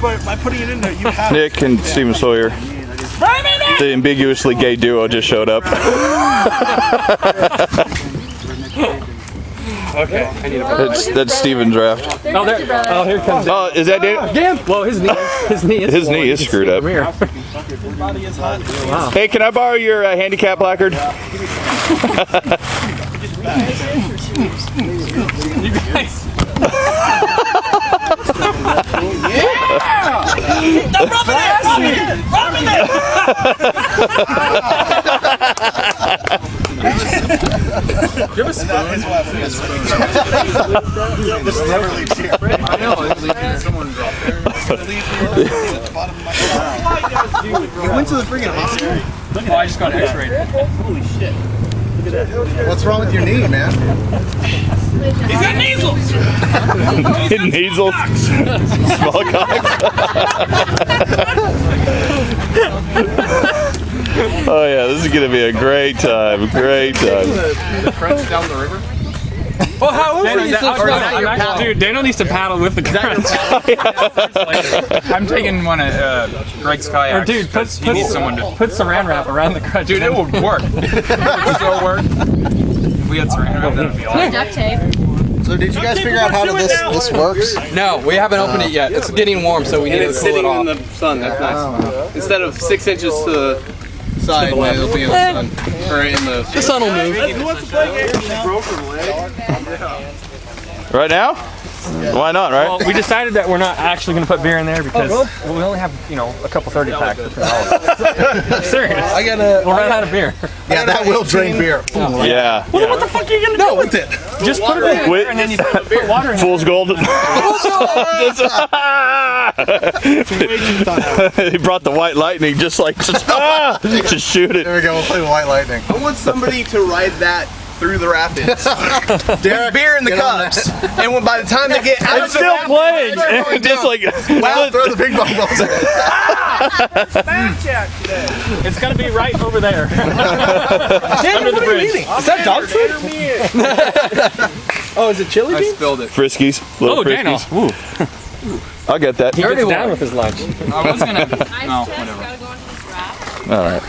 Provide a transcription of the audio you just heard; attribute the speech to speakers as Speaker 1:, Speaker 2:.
Speaker 1: by putting it in there, you have
Speaker 2: Nick and Steven Sawyer. The ambiguously gay duo just showed up.
Speaker 1: Okay, I need a
Speaker 2: That's Steven's raft.
Speaker 1: Oh, there. Oh, here comes.
Speaker 2: Oh, is that Dan?
Speaker 1: Well, his knee is
Speaker 2: screwed up.
Speaker 1: Wow.
Speaker 2: Hey, can I borrow your handicap placard?
Speaker 1: You guys. Yeah! Rub it in! Give us a spoon. This never leaves here. I know, it leaves here. Someone dropped there. You went to the freaking hospital? Oh, I just got x-rayed. Holy shit.
Speaker 3: What's wrong with your knee, man?
Speaker 1: He's got measles!
Speaker 2: Measles? Smallpox? Oh yeah, this is gonna be a great time. Great time.
Speaker 1: The crunch down the river? Well, how is it? Dude, Daniel needs to paddle with the crunch.
Speaker 4: I'm taking one of Greg's kayaks.
Speaker 1: Dude, put saran wrap around the crunch.
Speaker 4: Dude, it would work. It would still work. If we had saran wrap, that would be awesome.
Speaker 5: Duct tape.
Speaker 3: So did you guys figure out how this works?
Speaker 6: No, we haven't opened it yet. It's getting warm, so we need to cool it
Speaker 7: sitting
Speaker 6: off.
Speaker 7: in the sun. That's nice. Instead of 6 inches to the
Speaker 3: Side,
Speaker 7: left,
Speaker 3: it'll be in the sun.
Speaker 7: or in the.
Speaker 6: The sun will move.
Speaker 1: Who wants to play games now?
Speaker 2: Right now? Why not, right?
Speaker 1: Well, we decided that we're not actually going to put beer in there because we only have, a couple 30 packs between all of us. Serious. We'll run out of beer.
Speaker 3: Yeah, that will drain beer.
Speaker 2: Yeah.
Speaker 1: Well, what the fuck are you going to do with it? Just put it in there and then you put water in it.
Speaker 2: Fool's gold. He brought the white lightning just to shoot it.
Speaker 3: There we go, we'll play the white lightning.
Speaker 7: I want somebody to ride that through the rapids. There's beer in the cups, and when by the time they get out
Speaker 2: I'm still playing. Just like
Speaker 3: Wow, throw the big bong balls in.
Speaker 1: It's going to be right over there. Under the bridge.
Speaker 3: Is that dog food? Oh, is it chili
Speaker 4: I
Speaker 3: beans?
Speaker 4: spilled it.
Speaker 2: Friskies. Little
Speaker 1: Daniel.
Speaker 2: Friskies. I'll get that.
Speaker 1: He gets down with his lunch.
Speaker 4: I was gonna.
Speaker 5: No,
Speaker 4: whatever.
Speaker 5: gotta go into this raft.
Speaker 2: All right.